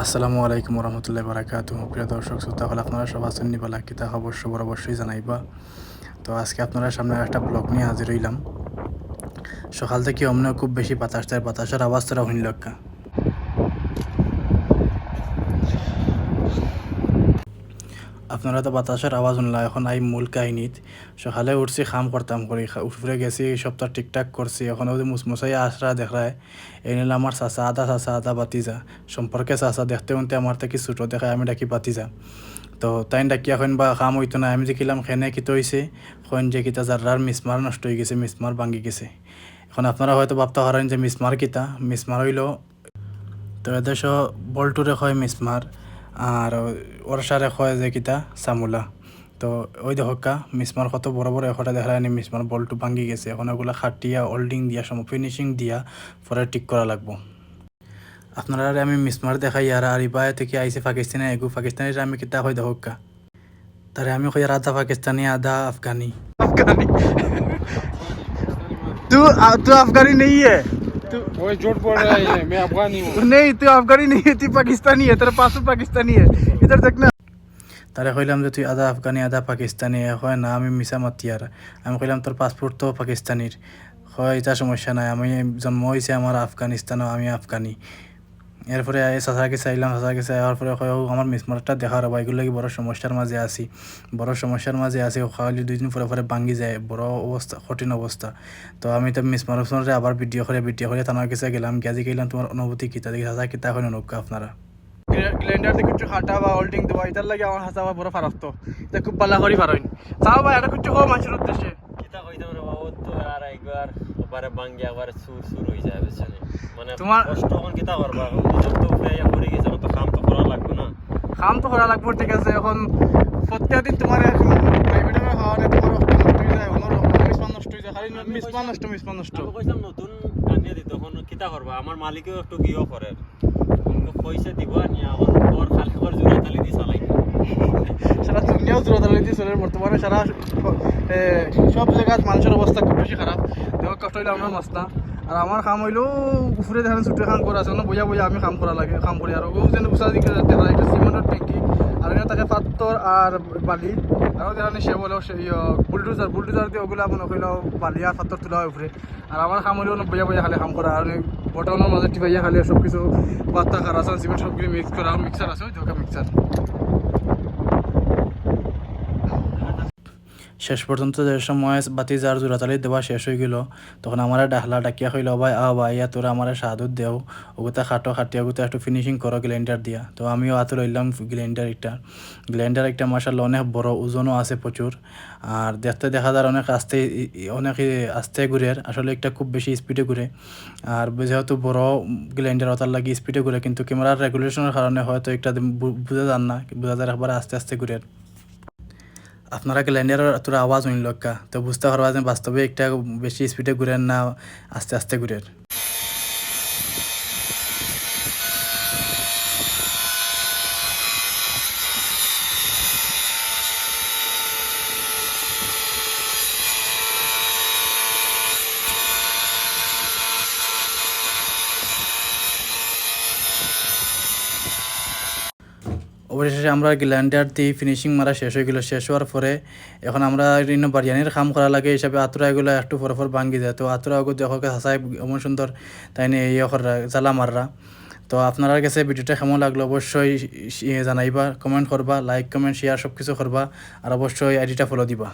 আসসালামু আলাইকুম রহমতুল্লাহ বারাকাতুহ। প্রিয় দর্শক শ্রোতা হল, আপনারা সব আছেন নিবালা কিতা অবশ্যই জানাইবা। তো আজকে আপনারা সামনে একটা ব্লগ নিয়ে হাজির হইলাম। সকাল থেকে অমনে খুব বেশি বাতাসের আওয়াজ তোরা হইল। আপনারা তো বাতাসের আওয়াজ শুনলা। এখন আই মূল কাহিনীত। সকালে উঠছি, খাম করতাম করি, উপরে গেছি, সপ্তাহ ঠিকঠাক করছি। এখন ওই মুসমুসাই আসরা দেখায়, এই নিলে আমার চাচা আদা বাতিজা সম্পর্কে চাচা দেখতে উনতে আমার থেকে ছোটো দেখায়, আমি ডাকি বাতিজা। তো তাই ডাকি এখন বা খাম হইতো না। আমি দেখিলাম খেনে কিতো হয়েছে, এখন যে কিতা জার্রার মিসমার নষ্ট হয়ে গেছে, মিসমার ভাঙি গেছে। এখন আপনারা হয়তো ভাবতে পারেন যে মিসমার কিতা। মিসমার হইল, তো এদেশ বল্টুরে হয় মিসমার, আর ওর সারে হয় যে কিতা চামুলা। তো ওই দেখা মিসমার কত বড় বড় একটা দেখা যায়নি, মিসমার বল্টু ভাঙ্গি গেছে। এখন ওগুলা খাটিয়া হোল্ডিং দিয়া ফিনিশিং দিয়া পরে ঠিক করা লাগবো। আপনারা আমি মিসমার দেখাই আর ইবাই থেকে আইসে পাকিস্তানি পাকিস্তানির আমি কিতা হয় দেখা, তারে আমি কই আধা পাকিস্তানি আধা আফগানি। আফগানি तू तू अफगानी नहीं है। वही झूठ बोल रहा है, मैं अफगानी हूँ। नहीं, तू अफगानी नहीं है, तू पाकिस्तानी है। तेरा पासपोर्ट पाकिस्तानी है, इधर देखना। তারে কইলাম যে তুই আধা আফগানি আধা পাকিস্তানি। হয় না, আমি মিশা মাতি। আর আমি কইলাম তোর পাসপোর্ট তো পাকিস্তানির। হয় এটা সমস্যা নাই, আমি জন্ম হয়েছে আমার আফগানিস্তানও, আমি আফগানি। এরপরে চাচাকে চাইলাম, চাচাকে চাইবার পরে কয় আমার মিসমারটা দেখার হবা, এগুলো বড় সমস্যার মাঝে আছি, খাওয়ালি 2 দিন পরে ভাঙ্গি যায়, বড় অবস্থা, কঠিন অবস্থা। তো আমি তো মিসমারে আবার ভিডিও করে তার কাছে গেলাম, গিয়ে গেলাম তোমার অনুভূতি কিতা দেখি চাচা কিতা হয় নৌকা আপনারা গ্লেন্ডার থেকে কিছু খাটা বা হোল্ডিং দেওয়া, এটার লাগে আমার হাসা বড় ফারাস্ত, এটা খুব পাল্লা করি পারেন। চাও ভাই, এটা কিছু কম মানুষের উদ্দেশ্যে কিতা কইতাম রে বাবা, তো আর একবার ওপারে ভাঙ্গি একবার সুর হয়ে যায়, বুঝছেন? মানে তোমার কষ্ট এখন কিতা করবা, নিজের তো ফেয়া পড়ে গেছে, তো কাম তো করা লাগবে না। কাম তো করা লাগবে, ঠিক আছে। এখন প্রত্যেক দিন তোমার প্রাইভেটের খাওয়ানে তোমার নষ্ট হয়ে যায়, আমার মিসমান নষ্ট হয়ে যায়, খালি মিসমান নষ্ট। আমি কইতাম নতুন কানিয়া দিত, এখন কিতা করবা, আমার মালিকেও একটু গিয়েও করে, পয়সা দিব নিয়ে আমার ঘর খালি ঘর জোড়া তালি দিয়ে চালাই। সারা দুনিয়াও জোরাতালি দিয়ে চলে বর্তমানে। সারা সব জায়গায় মানুষের অবস্থা খুব বেশি খারাপ। দেহ কষ্ট হইলে আমার মাস্তা। আর আমার কাম হইলেও উপরে দেখেন ছুটে খাম করা আছে, বইয়া আমি কাম করা লাগে, কাম করি। আর ও যেন উষা দিকে দেখা একটা সিমেন্টের ট্যাঙ্কি, আর এনে তাকে পাথর আর বালি, আরও দেখেন সে বলেও সেই বুলডোজার দিয়ে ওগুলো মনে করিলেও বালি আর পাথর তোলা হয় উপরে। আর আমার কাম হইলেও বইয়া খালি কাম করা, আর বটনের মাঝে টিপাইয়া খালি সব কিছু বাত্তা খার আছে, সিমেন্ট সবগুলি মিক্স করা, মিক্সার আছে, ওই ধোকা মিক্সার। শেষ পর্যন্ত যে সময় বাতি যার জোড়াতালি দেওয়া শেষ হয়ে গেল, তখন আমার ডাকিয়া হইল, ভাই ভাই তোরা আমার সাহায্য দেও, ওগুতা খাটিয়া ওগুতা একটু ফিনিশিং করো গ্রাইন্ডার দিয়া। তো আমিও হাতে লইলাম গ্রাইন্ডার একটা মাশাআল্লাহ অনেক বড়, ওজনও আছে প্রচুর। আর দেখতে দেখা যায় অনেক আস্তে ঘুরে, আসলে একটা খুব বেশি স্পিডে ঘুরে। আর যেহেতু বড় গ্রাইন্ডার ওটার লাগে স্পিডে ঘুরে, কিন্তু ক্যামেরার রেগুলেশনের কারণে হয়তো একটা বোঝা যান না, বোঝা যায় একবার আস্তে ঘুরে। আপনারা গ্যালেন্ডারের তোর আওয়াজ হইল কা, তো বুঝতে পারবা যে বাস্তবে একটা বেশি স্পিডে ঘুরেন না আস্তে ঘুরেন। অবশেষে আমরা গ্যালেন্ডার দিয়ে ফিনিশিং মারা শেষ হয়ে গেল। শেষ হওয়ার পরে এখন আমরা বাড়িয়ানির কাম করা লাগে হিসাবে আতুরা এগুলো একটু পর ভাঙ্গি যায়। তো আতুরা ওগুলো দেখো হাসায় এমন সুন্দর, তাই নিয়ে এই জ্বালা মাররা। তো আপনার কাছে ভিডিওটা কেমন লাগলো অবশ্যই জানাইবা, কমেন্ট করবা, লাইক কমেন্ট শেয়ার সব কিছু করবা, আর অবশ্যই আইডিটা ফলো দিবা।